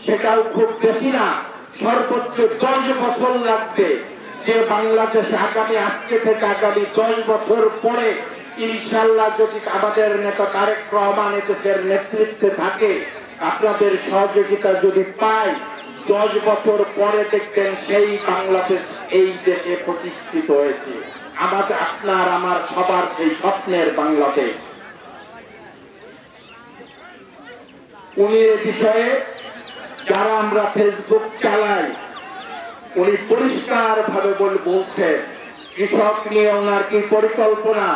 সেটাও খুব বেশি না, সর্বোচ্চ 10 বছর লাগবে। যে বাংলাদেশ আগামী আজকে থেকে আগামী 10 বছর পরে ইনশাল্লাহ যদি আমাদের নেতা তারেক রহমান এদেশের নেতৃত্বে থাকে, আপনাদের সহযোগিতা যদি পাই, 10 বছর পরে দেখবেন সেই বাংলাদেশ এই দেশে প্রতিষ্ঠিত হয়েছে। আমাদের আপনার আমার সবার সেই স্বপ্নের বাংলাদেশ। উনি এ বিষয়ে যারা আমরা ফেসবুক চালাই, উনি পরিষ্কার ভাবে বলছেন কৃষক নিয়ে ওনার কি পরিকল্পনা।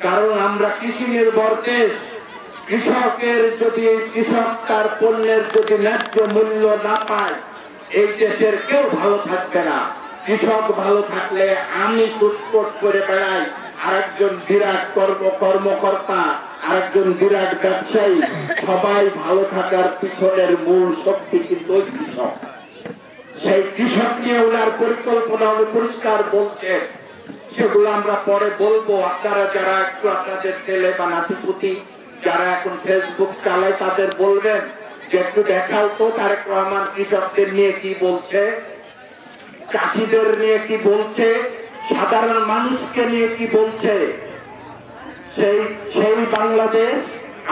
কারণ আমরা কৃষি নির্ভর দেশ, কৃষক তার পণ্যের যদি ন্যায্য মূল্য না পায়, এই দেশের কেউ ভালো থাকবে না। কৃষক ভালো থাকলে আমি ছুটপট করে বেড়াই, আরেকজন বিরাট কর্মকর্তা, আরেকজন বিরাট ব্যবসায়ী, সবাই ভালো থাকার পিছনের মূল শক্তি কিন্তু ওই কৃষক। সেই কৃষক নিয়ে ওনার পরিকল্পনা উনি পরিষ্কার বলছেন, সেগুলো আমরা পরে বলবো। আপনারা যারা একটু আপনাদের ছেলে বা নাতিপুতি যারা এখন ফেসবুক চালায় তাদের বলবেন যে একটু দেখাও তো তারেক রহমান কৃষকদের নিয়ে কি বলছে, চাষিদের নিয়ে কি বলছে, সাধারণ মানুষকে নিয়ে কি বলছে। সেই বাংলাদেশ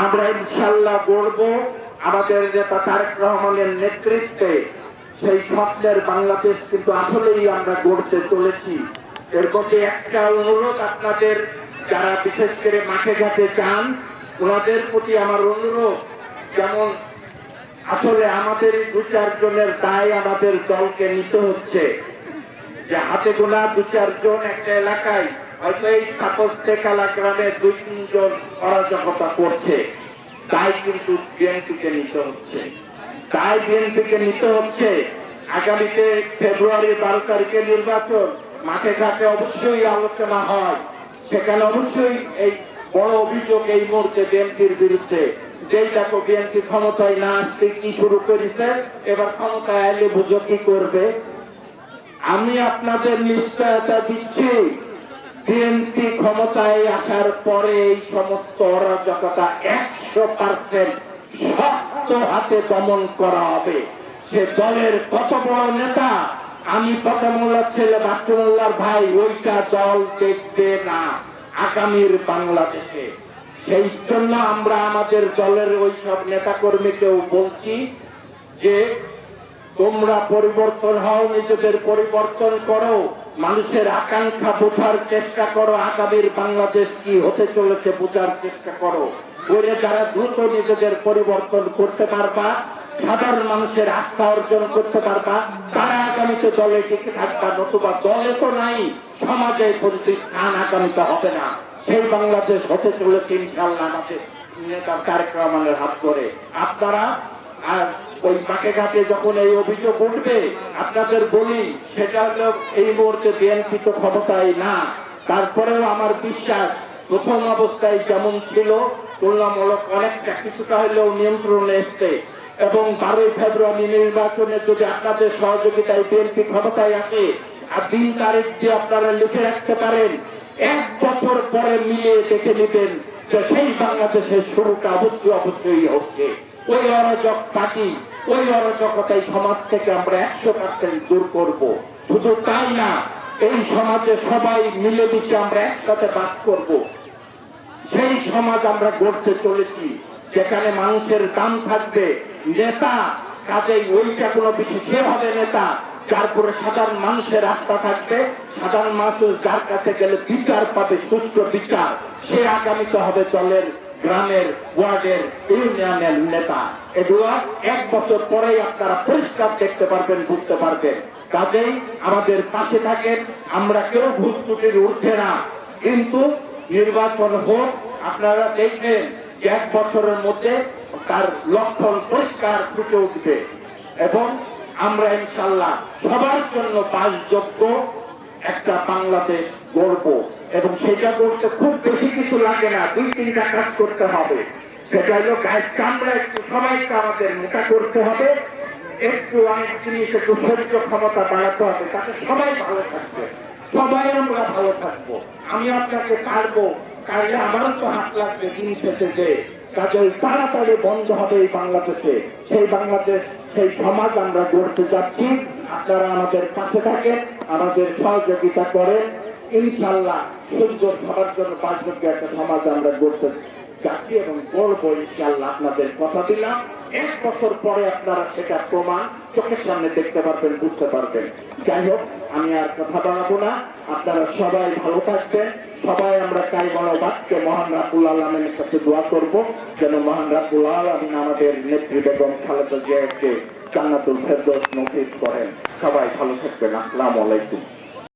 আমরা ইনশাল্লাহ গড়ব আমাদের নেতা তারেক রহমানের নেতৃত্বে। সেই স্বপ্নের বাংলাদেশ কিন্তু আসলেই আমরা গড়তে চলেছি। এর মধ্যে একটা অনুরোধ আপনাদের যারা বিশেষ করে মাঠে ঘাটে যান, ওনাদের প্রতি আমার অনুরোধ, যেমন আসলে আমাদের 2-4 জনের দায় আমাদের দলকে নিতে হচ্ছে, যে হাতে গোনা 2-4 জন একটা এলাকায় হয়তো এই সাপোজ টেকালা গ্রামে 2-3 জন অরাজকতা করছে, তাই কিন্তু বিএনপিকে নিতে হচ্ছে। আগামীতে ফেব্রুয়ারি 12 তারিখে নির্বাচন, মাঠে ঘাটে অবশ্যই আলোচনা হয়। সেখানে অবশ্যই এই বড় অভিযোগ এই মুহূর্তে বিএনপির বিরুদ্ধে, যেইটাকে বিএনপি ক্ষমতায় না আসতে কি শুরু করেছে, এবার ক্ষমতায় এলে বুঝো কি করবে। আমি আপনাদের নিশ্চয়তা দিচ্ছি, বিএনপি ক্ষমতায় আসার পরে এই সমস্ত অরাজকতা 100% শক্ত হাতে দমন করা হবে। সে দলের কত বড় নেতা, আমি পতামুল্লার ছেলে বাচ্চুমুল্লার ভাই, ওইটা দল দেখবে না আগামীর বাংলাদেশে। সেই জন্য আমরা আমাদের দলের ওই সব নেতা কর্মীকেও বলছি যে তোমরা পরিবর্তন হও, নিজেদের পরিবর্তন করো, মানুষের আকাঙ্ক্ষা বোঝার চেষ্টা করো, আগামীর বাংলাদেশ কি হতে চলেছে বোঝার চেষ্টা করো। করে যারা দ্রুত নিজেদের পরিবর্তন করতে পারবা, সাধারণ মানুষের আস্থা অর্জন করতে পারবা, তারা আগামীতে দলে টিকে থাকবা, নতুবা দলে তো নাই, সমাজে প্রতিষ্ঠান আগামীতে হবে না। সেই বাংলাদেশ হতে চলেছে ইনশাআল্লাহ আমাদের নেতা তারেক রহমানের হাত করে। আপনারা আর ওই মাঠে ঘাটে যখন এই অভিযোগ উঠবে, আপনাদের বলি সেটা হলো এই মুহূর্তে বিএনপি তো ক্ষমতায় না, তারপরেও আমার বিশ্বাস প্রথম অবস্থায় যেমন ছিল তুলনামূলক অনেকটা কিছুটা হলেও নিয়ন্ত্রণে এসছে, এবং 12 ফেব্রুয়ারি নির্বাচনে যদি আপনাদের সহযোগিতায় বিএনপি ক্ষমতায় আসে, আর দিন তারিখ দিয়ে আপনারা লিখে রাখতে পারেন, 1 বছর পরে মিলিয়ে দেখে নিবেন যে সেই বাংলাদেশের শুরুটা অবশ্যই হচ্ছে। ওই অরাজক পার্টি, ওই অরাজকতাই সমাজ থেকে আমরা 100% দূর করব। শুধু তাই না, এই সমাজে সবাই মিলেমিশে আমরা একসাথে বাস করব। সেই সমাজ আমরা গড়তে চলেছি, যেখানে মানুষের দাম থাকবে। নেতা কাজেই ওইটা কোনো বেশি সে হবে নেতা যার পরে সাধারণ মানুষের আস্থা থাকবে, সাধারণ মানুষ যার কাছে গেলে বিচার পাবে, সুষ্ঠু বিচার, সে আগামীতে হবে দলের, গ্রামের, ওয়ার্ডের, ইউনিয়নের নেতা। এগুলো 1 বছর পরেই আপনারা পরিষ্কার দেখতে পারবেন, বুঝতে পারবেন। কাজেই আমাদের পাশে থাকেন, আমরা কেউ ভুল ত্রুটির ঊর্ধ্বে না, কিন্তু নির্বাচন হোক, আপনারা দেখবেন যে 1 বছরের মধ্যে তার লক্ষণ পরিষ্কার ফুটে উঠবে, এবং আমরা ইনশাল্লাহ সবার জন্য বাসযোগ্য একটা বাংলাদেশ গড়ব। এবং সেটা করতে খুব বেশি কিছু লাগে না, 2-3টা কাজ করতে হবে। সেটা হলো গায়ের চামড়া একটু সবাইকে আমাদের মোটা করতে হবে, একটু অনেক জিনিস একটু সহ্য ক্ষমতা বাড়াতে হবে, তাতে সবাই ভালো থাকবে, সবাই আমরা ভালো থাকবো। আমি আপনাকে কাড়বো, কাড়লে আমারও তো হাত লাগবে জিনিস এসেছে, কাজেই তাড়াতাড়ি বন্ধ হবে এই বাংলাদেশে। সেই বাংলাদেশ, সেই সমাজ আমরা গড়তে যাচ্ছি। আপনারা আমাদের পাশে থাকেন, আমাদের সহযোগিতা করেন। ইনশাল্লাহ সুন্দর সবার জন্য বাসযোগ্য একটা সমাজ আমরা গড়তে যাচ্ছি এবং গড়বো ইনশাল্লাহ। আপনাদের কথা দিলাম, 1 বছর পরে আপনারা সেটা প্রমাণ চোখের সামনে দেখতে পারবেন, বুঝতে পারবেন। যাই হোক, আমি আর কথা বাড়াবো না। আপনারা সবাই ভালো থাকবেন। সবাই আমরা কালিমার বাক্যে মহান রাব্বুল আলামিনের কাছে দোয়া করব, যেন মহান রাব্বুল আলামিন আমাদের নেত্রী বেগম খালেদা জিয়াকে জান্নাতুল ফেরদৌস নসিব করেন। সবাই ভালো থাকবেন। আসসালামু আলাইকুম।